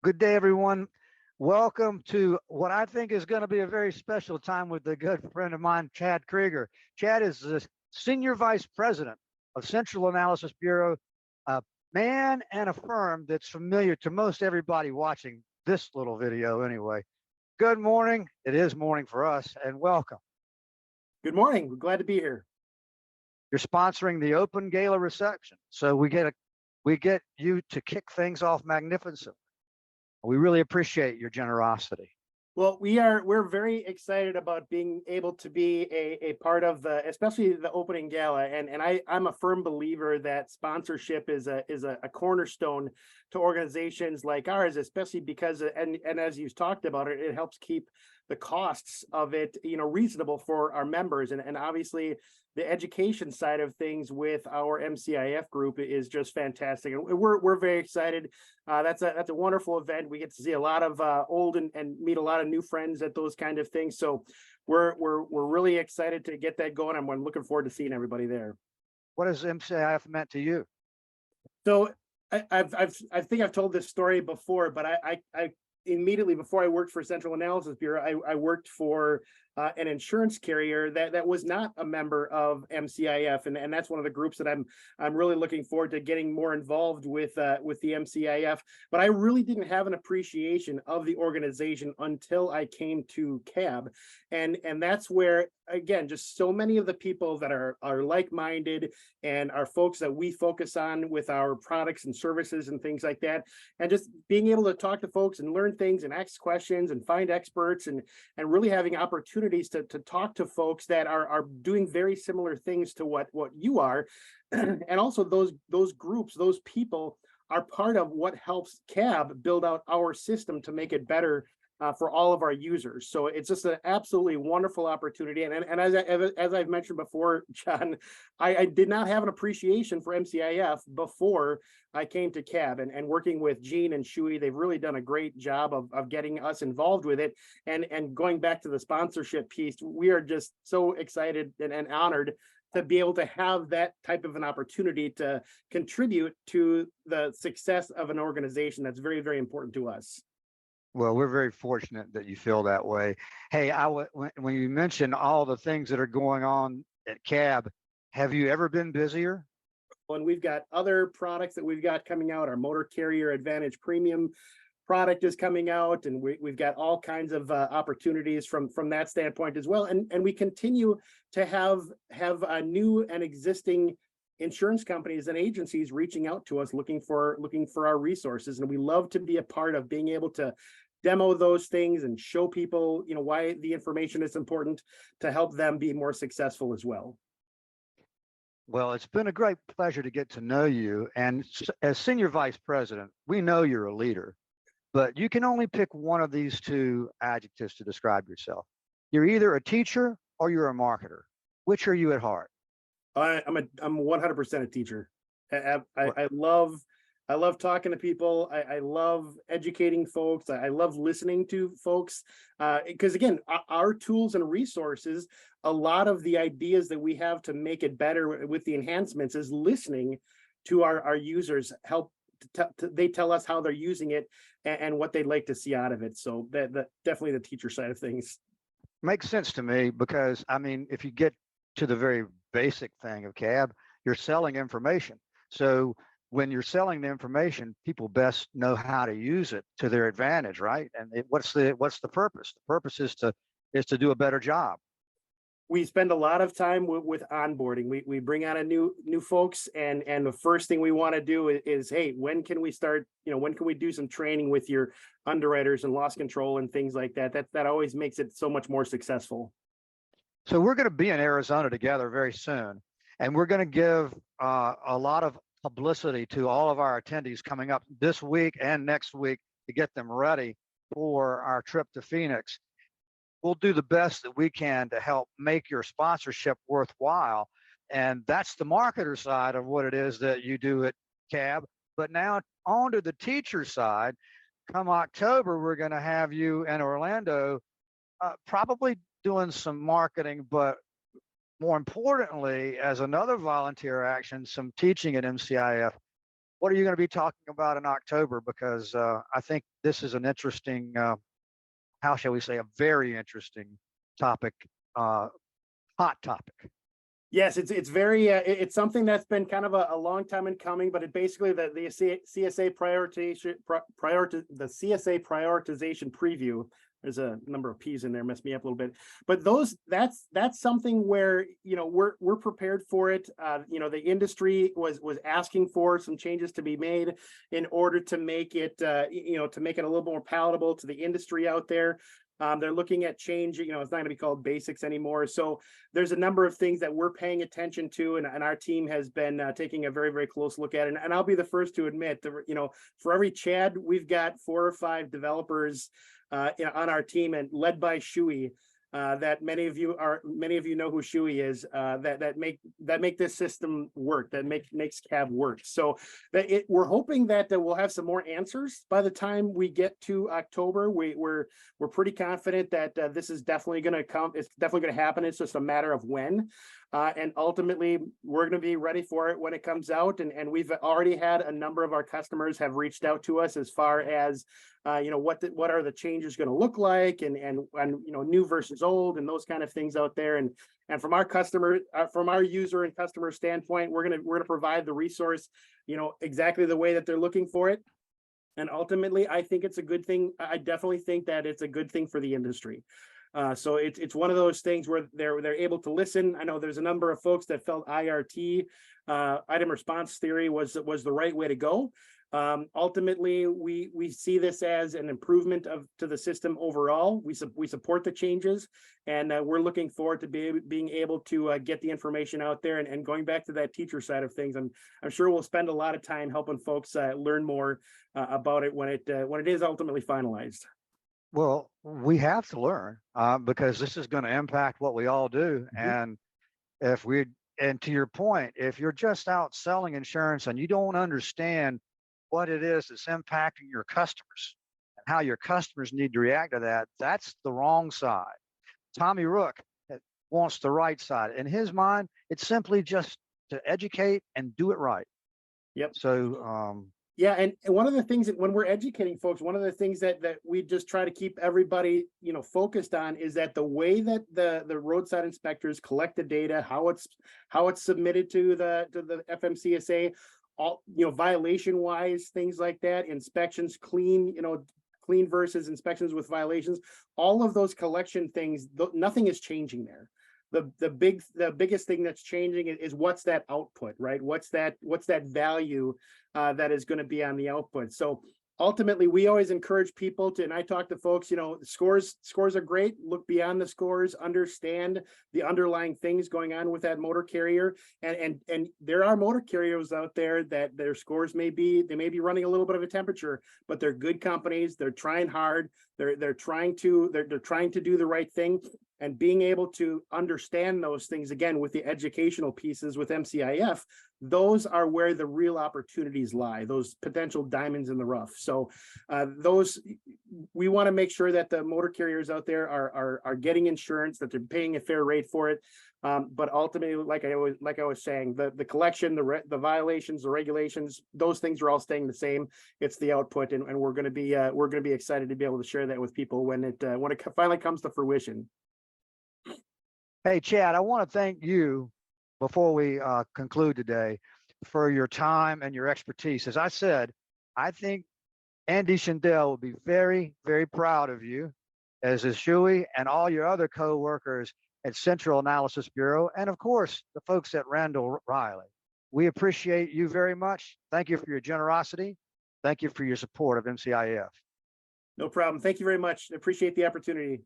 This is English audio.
Good day, everyone. Welcome to what I think is going to be a very special time with a good friend of mine, Chad Krueger. Chad is the Senior Vice President of Central Analysis Bureau, a man and a firm that's familiar to most everybody watching this little video anyway. Good morning. It is morning for us, and welcome. Good morning. We're glad to be here. You're sponsoring the open gala reception, so we get you to kick things off magnificently. We really appreciate your generosity. Well, we're very excited about being able to be a part of especially the opening gala. And I'm a firm believer that sponsorship is a cornerstone to organizations like ours, especially because and as you talked about it, it helps keep the costs of it, reasonable for our members. And obviously the education side of things with our MCIEF group is just fantastic. And we're very excited. That's a wonderful event. We get to see a lot of old and meet a lot of new friends at those kind of things. So we're really excited to get that going. I'm looking forward to seeing everybody there. What has MCIF meant to you? So I think I've told this story before, but I immediately before I worked for Central Analysis Bureau, I worked for an insurance carrier that was not a member of MCIF, and that's one of the groups that I'm really looking forward to getting more involved with the MCIF. But I really didn't have an appreciation of the organization until I came to CAB, and that's where, again, just so many of the people that are like-minded and are folks that we focus on with our products and services and things like that, and just being able to talk to folks and learn things and ask questions and find experts and really having opportunities to talk to folks that are doing very similar things to what you are. And also those groups, those people are part of what helps CAB build out our system to make it better for all of our users. So it's just an absolutely wonderful opportunity. And as I've mentioned before, John, I did not have an appreciation for MCIF before I came to CAB, and working with Gene and Shui, they've really done a great job of getting us involved with it. And going back to the sponsorship piece, we are just so excited and honored to be able to have that type of an opportunity to contribute to the success of an organization that's very, very important to us. Well, we're very fortunate that you feel that way. Hey, when you mentioned all the things that are going on at CAB, have you ever been busier? And we've got other products that we've got coming out. Our Motor Carrier Advantage Premium product is coming out, and we've got all kinds of opportunities from that standpoint as well. And we continue to have new and existing insurance companies and agencies reaching out to us looking for our resources, and we love to be a part of being able to demo those things and show people why the information is important to help them be more successful as well. Well, it's been a great pleasure to get to know you. And as Senior Vice President, we know you're a leader, but you can only pick one of these two adjectives to describe yourself. You're either a teacher or you're a marketer. Which are you at heart? I'm 100% a teacher. I love talking to people. I love educating folks. I love listening to folks, because again, our tools and resources, a lot of the ideas that we have to make it better with the enhancements is listening to our users. They tell us how they're using it and what they'd like to see out of it. So that definitely the teacher side of things. Makes sense to me, because I mean, if you get to the very basic thing of CAB, you're selling information. So when you're selling the information, people best know how to use it to their advantage, right? And what's the purpose? The purpose is to do a better job. We spend a lot of time with onboarding. We bring on a new folks, and the first thing we want to do is, hey, when can we start? When can we do some training with your underwriters and loss control and things like that? That always makes it so much more successful. So we're going to be in Arizona together very soon, and we're going to give a lot of publicity to all of our attendees coming up this week and next week to get them ready for our trip to Phoenix. We'll do the best that we can to help make your sponsorship worthwhile. And that's the marketer side of what it is that you do at CAB. But now on to the teacher side. Come October, we're going to have you in Orlando, probably doing some marketing, but more importantly, as another volunteer action, some teaching at MCIEF. what are you going to be talking about in October? Because I think this is an interesting, how shall we say, a very interesting topic, hot topic. Yes, it's very it's something that's been kind of a long time in coming, but it basically the CSA the CSA prioritization preview. There's a number of P's in there, messed me up a little bit. But that's something where we're prepared for it. The industry was asking for some changes to be made in order to make it to make it a little more palatable to the industry out there. They're looking at change, it's not going to be called basics anymore. So there's a number of things that we're paying attention to, and our team has been taking a very, very close look at it. And I'll be the first to admit that, for every Chad, we've got 4 or 5 developers on our team, and led by Shuey, that many of you know who Shuey is, that make this system work, that makes CAB work. So we're hoping that we'll have some more answers by the time we get to October. We're pretty confident that this is definitely going to come. It's definitely going to happen. It's just a matter of when. And ultimately, we're going to be ready for it when it comes out. And we've already had a number of our customers have reached out to us as far as what are the changes going to look like, and new versus old, and those kind of things out there. And from our customer, from our user and customer standpoint, we're gonna provide the resource, exactly the way that they're looking for it. And ultimately, I think it's a good thing. I definitely think that it's a good thing for the industry. So it's one of those things where they're able to listen. I know there's a number of folks that felt IRT, item response theory, was the right way to go. Ultimately, we see this as an improvement to the system overall. We support the changes, and we're looking forward to being able to get the information out there. And going back to that teacher side of things, I'm sure we'll spend a lot of time helping folks learn more about it when it is ultimately finalized. Well, we have to learn because this is going to impact what we all do. Mm-hmm. And to your point, if you're just out selling insurance and you don't understand what it is that's impacting your customers and how your customers need to react to that, that's the wrong side. Tommy Ruke wants the right side. In his mind, it's simply just to educate and do it right. Yep. So, yeah, and one of the things that when we're educating folks, one of the things that we just try to keep everybody focused on is that the way that the roadside inspectors collect the data, how it's submitted to the FMCSA, all violation wise, things like that, inspections, clean versus inspections with violations, all of those collection things, nothing is changing there. The biggest thing that's changing is what's that output, right? What's that value that is going to be on the output. So ultimately, we always encourage people to, and I talk to folks, scores are great. Look beyond the scores, understand the underlying things going on with that motor carrier. And there are motor carriers out there that their scores may be running a little bit of a temperature, but they're good companies. They're trying hard. They're trying to do the right thing. And being able to understand those things, again, with the educational pieces with MCIEF, those are where the real opportunities lie, those potential diamonds in the rough. So we want to make sure that the motor carriers out there are getting insurance, that they're paying a fair rate for it. But ultimately, like I was saying, the collection, the violations, the regulations, those things are all staying the same. It's the output, and we're going to be excited to be able to share that with people when it finally comes to fruition. Hey, Chad, I want to thank you before we conclude today for your time and your expertise. As I said, I think Andy Schindel will be very, very proud of you, as is Shuey and all your other co-workers at Central Analysis Bureau, and of course, the folks at Randall Riley. We appreciate you very much. Thank you for your generosity. Thank you for your support of MCIEF. No problem. Thank you very much. I appreciate the opportunity.